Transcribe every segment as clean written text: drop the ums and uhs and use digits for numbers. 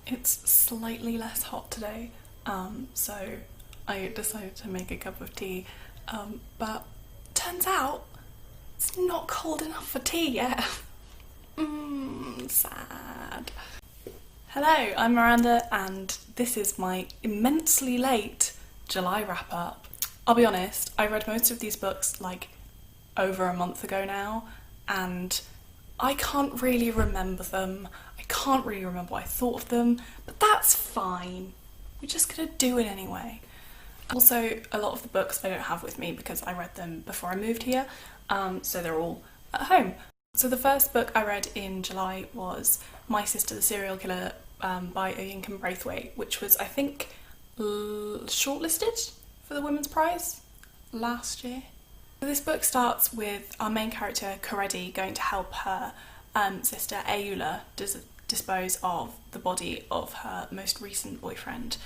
It's slightly less hot today, so I decided to make a cup of tea, but turns out it's not cold enough for tea yet. Sad. Hello, I'm Miranda and this is my immensely late July wrap up. I'll be honest, I read most of these books like over a month ago now and I can't really remember them. I can't really remember what I thought of them, but that's fine. We're just gonna do it anyway. Also, a lot of the books I don't have with me because I read them before I moved here, so they're all at home. So the first book I read in July was My Sister the Serial Killer by Oyinkan Braithwaite, which was, I think, shortlisted for the Women's Prize last year. So this book starts with our main character, Kendi, going to help her sister, Ayula, dispose of the body of her most recent boyfriend,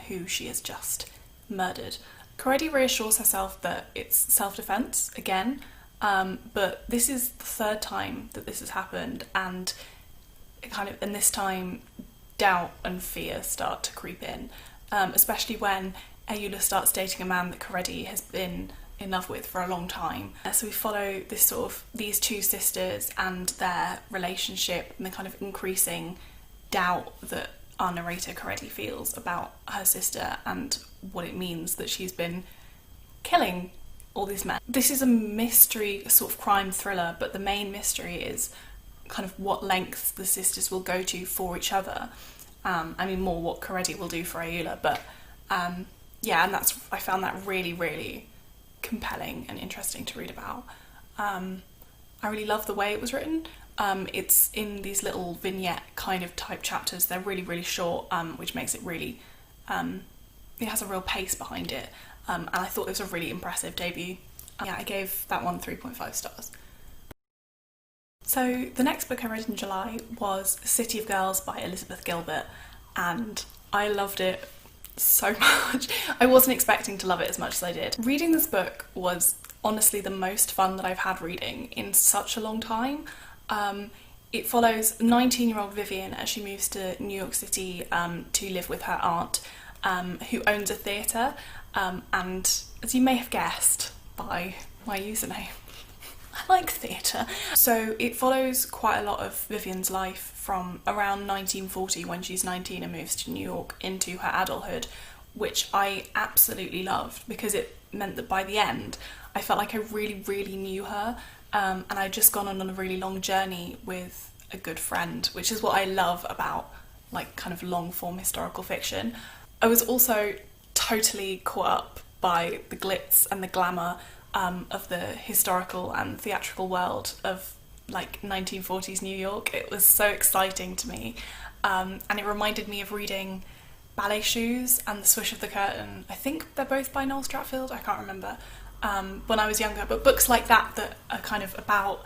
who she has just murdered. Kendi reassures herself that it's self-defense again, but this is the third time that this has happened, and this time doubt and fear start to creep in, especially when Ayula starts dating a man that Kendi has been in love with for a long time. So we follow these two sisters and their relationship and the kind of increasing doubt that our narrator Kendi feels about her sister and what it means that she's been killing all these men. This is a mystery, a sort of crime thriller, but the main mystery is kind of what lengths the sisters will go to for each other. I mean, more what Kendi will do for Ayula, but yeah, and I found that really, really compelling and interesting to read about. I really love the way it was written. It's in these little vignette kind of type chapters. They're really, really short, which makes it really, it has a real pace behind it. And I thought it was a really impressive debut. Yeah, I gave that one 3.5 stars. So the next book I read in July was City of Girls by Elizabeth Gilbert, and I loved it so much. I wasn't expecting to love it as much as I did. Reading this book was honestly the most fun that I've had reading in such a long time. It follows 19-year-old Vivian as she moves to New York City to live with her aunt, who owns a theatre, and as you may have guessed by my username, I like theatre. So it follows quite a lot of Vivian's life from around 1940 when she's 19 and moves to New York into her adulthood, which I absolutely loved because it meant that by the end I felt like I really, really knew her, and I'd just gone on a really long journey with a good friend, which is what I love about like kind of long form historical fiction. I was also totally caught up by the glitz and the glamour of the historical and theatrical world of like 1940s New York. It was so exciting to me, and it reminded me of reading Ballet Shoes and The Swish of the Curtain. I think they're both by Noel Stratfield, I can't remember, when I was younger, but books like that are kind of about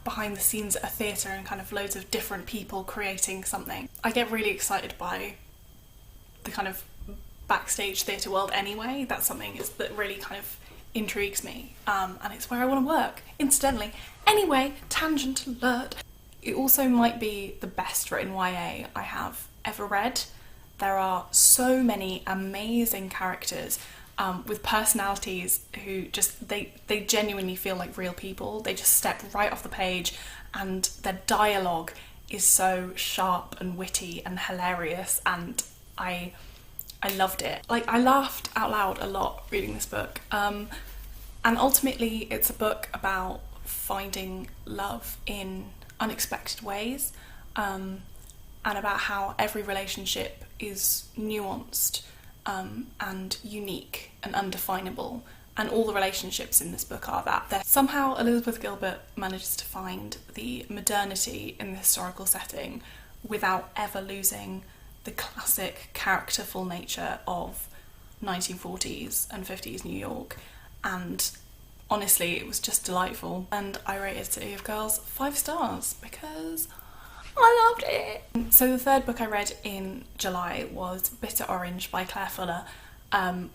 behind the scenes at a theatre and kind of loads of different people creating something. I get really excited by the kind of backstage theatre world anyway. That's something that really kind of intrigues me, and it's where I want to work, incidentally. Anyway, tangent alert. It also might be the best written YA I have ever read. There are so many amazing characters with personalities who just, they genuinely feel like real people. They just step right off the page and their dialogue is so sharp and witty and hilarious, and I loved it. Like, I laughed out loud a lot reading this book, and ultimately it's a book about finding love in unexpected ways, and about how every relationship is nuanced and unique and undefinable, and all the relationships in this book are that. Somehow Elizabeth Gilbert manages to find the modernity in the historical setting without ever losing the classic characterful nature of 1940s and 50s New York, and honestly it was just delightful, and I rated City of Girls 5 stars because I loved it. So the third book I read in July was Bitter Orange by Claire Fuller,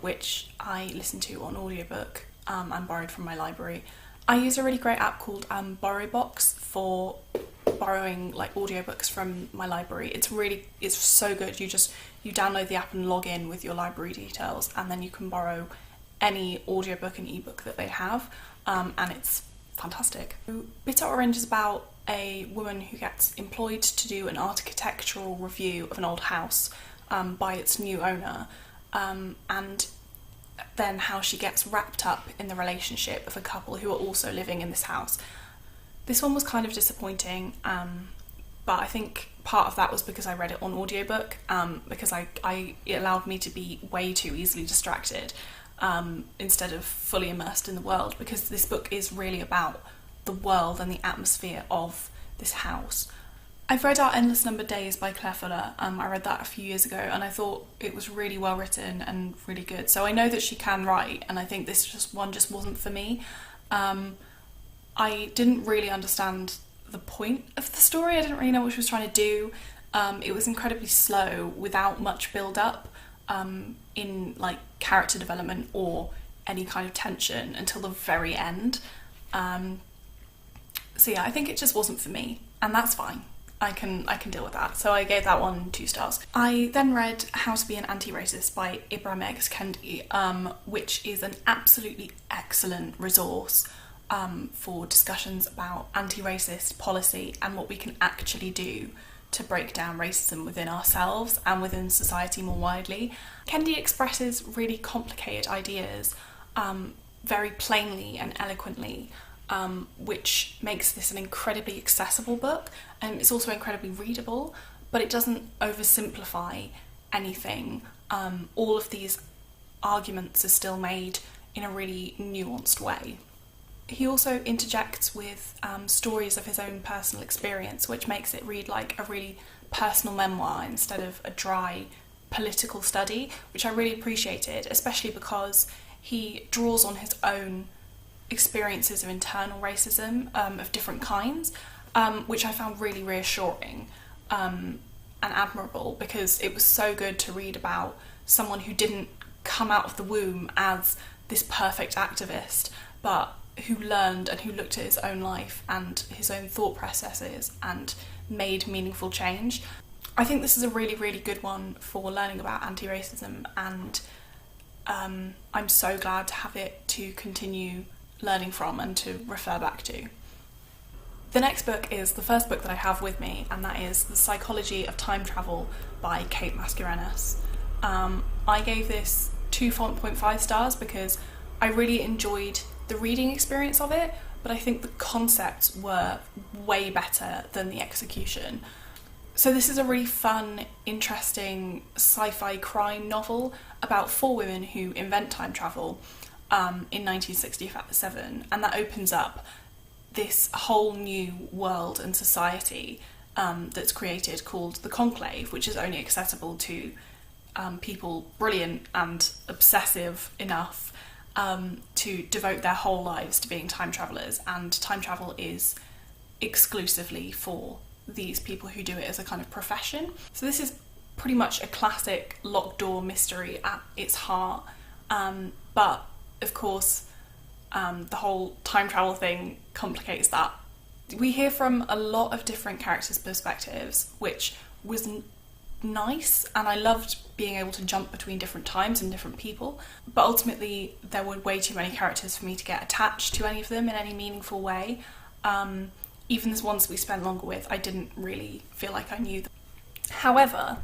which I listened to on audiobook and borrowed from my library. I use a really great app called Borrowbox for borrowing like audiobooks from my library. It's so good. You download the app and log in with your library details, and then you can borrow any audiobook and ebook that they have, and it's fantastic. Bitter Orange is about a woman who gets employed to do an architectural review of an old house by its new owner, and then how she gets wrapped up in the relationship of a couple who are also living in this house. This one was kind of disappointing, but I think part of that was because I read it on audiobook, because it allowed me to be way too easily distracted instead of fully immersed in the world, because this book is really about the world and the atmosphere of this house. I've read Our Endless Numbered Days by Claire Fuller. I read that a few years ago and I thought it was really well written and really good. So I know that she can write, and I think this one just wasn't for me. I didn't really understand the point of the story. I didn't really know what she was trying to do. It was incredibly slow, without much build-up in like character development or any kind of tension until the very end. So yeah, I think it just wasn't for me, and that's fine. I can deal with that. So I gave that one 2 stars. I then read How to Be an Antiracist by Ibram Kendi, which is an absolutely excellent resource for discussions about anti-racist policy and what we can actually do to break down racism within ourselves and within society more widely. Kendi expresses really complicated ideas very plainly and eloquently, which makes this an incredibly accessible book, and it's also incredibly readable, but it doesn't oversimplify anything. All of these arguments are still made in a really nuanced way. He also interjects with stories of his own personal experience, which makes it read like a really personal memoir instead of a dry political study, which I really appreciated, especially because he draws on his own experiences of internal racism of different kinds, which I found really reassuring and admirable, because it was so good to read about someone who didn't come out of the womb as this perfect activist, but who learned and who looked at his own life and his own thought processes and made meaningful change. I think this is a really, really good one for learning about anti-racism, and I'm so glad to have it to continue learning from and to refer back to. The next book is the first book that I have with me, and that is The Psychology of Time Travel by Kate Mascarenhas. I gave this 2.5 stars because I really enjoyed the reading experience of it, but I think the concepts were way better than the execution. So this is a really fun, interesting sci-fi crime novel about 4 women who invent time travel in 1967, and that opens up this whole new world and society that's created called the Conclave, which is only accessible to people brilliant and obsessive enough to devote their whole lives to being time travellers, and time travel is exclusively for these people who do it as a kind of profession. So this is pretty much a classic locked door mystery at its heart, but of course the whole time travel thing complicates that. We hear from a lot of different characters' perspectives, which was nice, and I loved being able to jump between different times and different people, but ultimately there were way too many characters for me to get attached to any of them in any meaningful way. Even the ones we spent longer with, I didn't really feel like I knew them. However,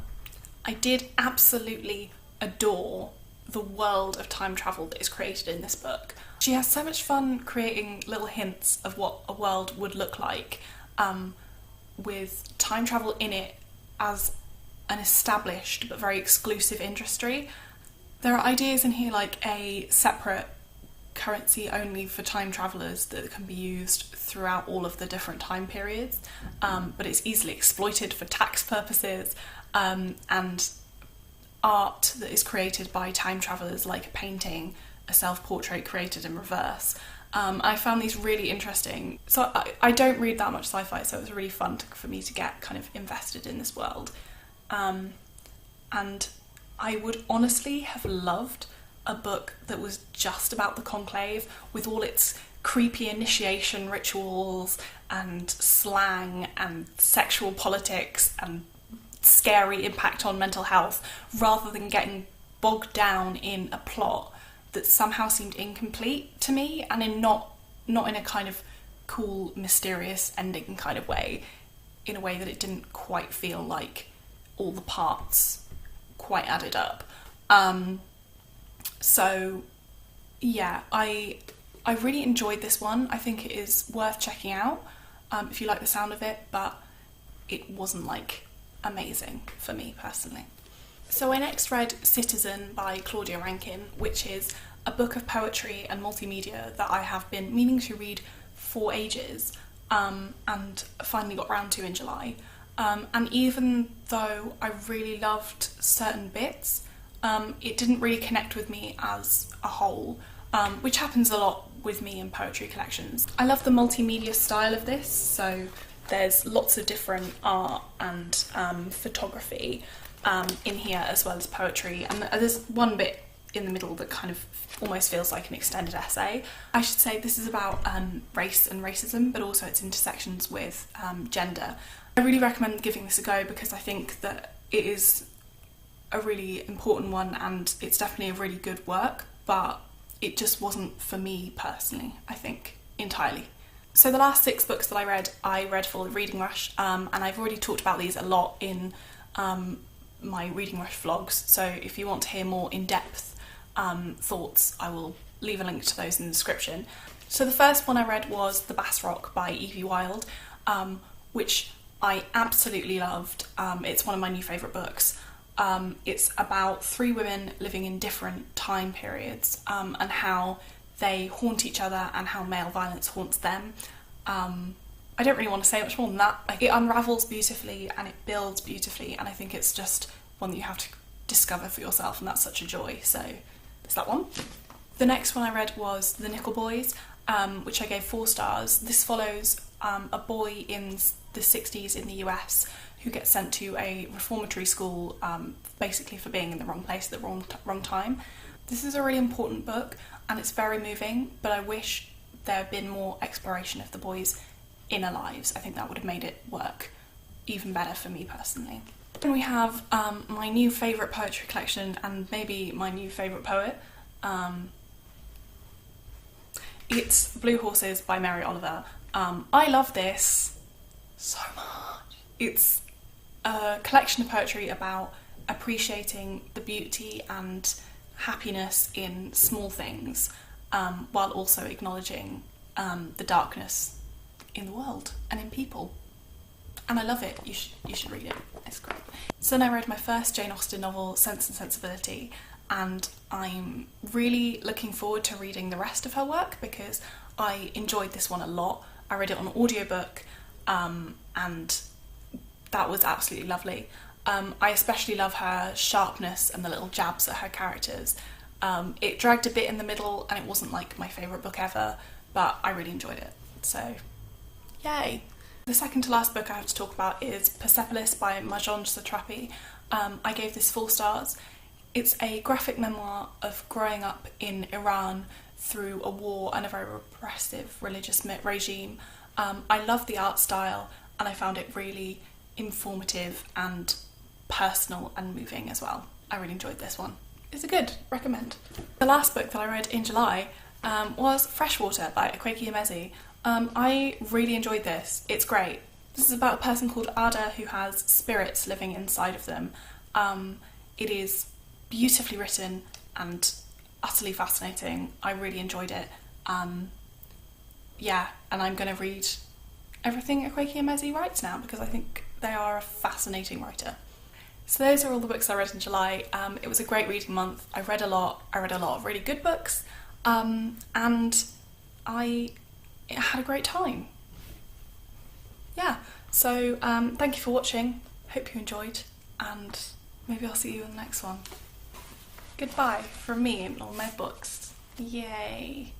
I did absolutely adore the world of time travel that is created in this book. She has so much fun creating little hints of what a world would look like, with time travel in it as an established but very exclusive industry. There are ideas in here like a separate currency only for time travellers that can be used throughout all of the different time periods, but it's easily exploited for tax purposes, and art that is created by time travellers, like a painting, a self-portrait created in reverse. I found these really interesting. So I don't read that much sci-fi, so it was really fun for me to get kind of invested in this world. And I would honestly have loved a book that was just about the Conclave, with all its creepy initiation rituals and slang and sexual politics and scary impact on mental health, rather than getting bogged down in a plot that somehow seemed incomplete to me, and in not in a kind of cool, mysterious ending kind of way, in a way that it didn't quite feel like all the parts quite added up. So yeah, I really enjoyed this one. I think it is worth checking out if you like the sound of it, but it wasn't like amazing for me personally. So I next read Citizen by Claudia Rankine, which is a book of poetry and multimedia that I have been meaning to read for ages, and finally got round to in July. And even though I really loved certain bits, it didn't really connect with me as a whole, which happens a lot with me in poetry collections. I love the multimedia style of this, so there's lots of different art and photography in here, as well as poetry, and there's one bit in the middle that kind of almost feels like an extended essay. I should say this is about race and racism, but also its intersections with gender. I really recommend giving this a go because I think that it is a really important one and it's definitely a really good work, but it just wasn't for me personally, I think, entirely. So the last 6 books that I read for the Reading Rush, and I've already talked about these a lot in my Reading Rush vlogs, so if you want to hear more in-depth thoughts, I will leave a link to those in the description. So the first one I read was The Bass Rock by Evie Wyld, which I absolutely loved. It's one of my new favourite books. It's about 3 women living in different time periods, and how they haunt each other and how male violence haunts them. I don't really want to say much more than that. Like, it unravels beautifully and it builds beautifully, and I think it's just one that you have to discover for yourself, and that's such a joy. So there's that one. The next one I read was The Nickel Boys, which I gave 4 stars. This follows a boy in the 60s in the US who gets sent to a reformatory school, basically for being in the wrong place at the wrong time. This is a really important book and it's very moving, but I wish there had been more exploration of the boys' inner lives. I think that would have made it work even better for me personally. Then we have my new favourite poetry collection and maybe my new favourite poet. It's Blue Horses by Mary Oliver. I love this so much. It's a collection of poetry about appreciating the beauty and happiness in small things, while also acknowledging the darkness in the world and in people. And I love it. You should read it. It's great. So then I read my first Jane Austen novel, Sense and Sensibility, and I'm really looking forward to reading the rest of her work because I enjoyed this one a lot. I read it on audiobook, and that was absolutely lovely. I especially love her sharpness and the little jabs at her characters. It dragged a bit in the middle and it wasn't like my favourite book ever, but I really enjoyed it, so yay! The second to last book I have to talk about is Persepolis by Marjane Satrapi. I gave this 4 stars. It's a graphic memoir of growing up in Iran through a war and a very repressive religious regime. I love the art style and I found it really informative and personal and moving as well. I really enjoyed this one. It's a good recommend. The last book that I read in July was Freshwater by Akwaeke Emezi. I really enjoyed this. It's great. This is about a person called Ada who has spirits living inside of them. It is beautifully written and utterly fascinating. I really enjoyed it. Yeah, and I'm going to read everything Akwaeke Emezi writes now because I think they are a fascinating writer. So those are all the books I read in July. It was a great reading month. I read a lot of really good books, and I had a great time. Yeah, so thank you for watching. Hope you enjoyed, and maybe I'll see you in the next one. Goodbye from me and all my books. Yay!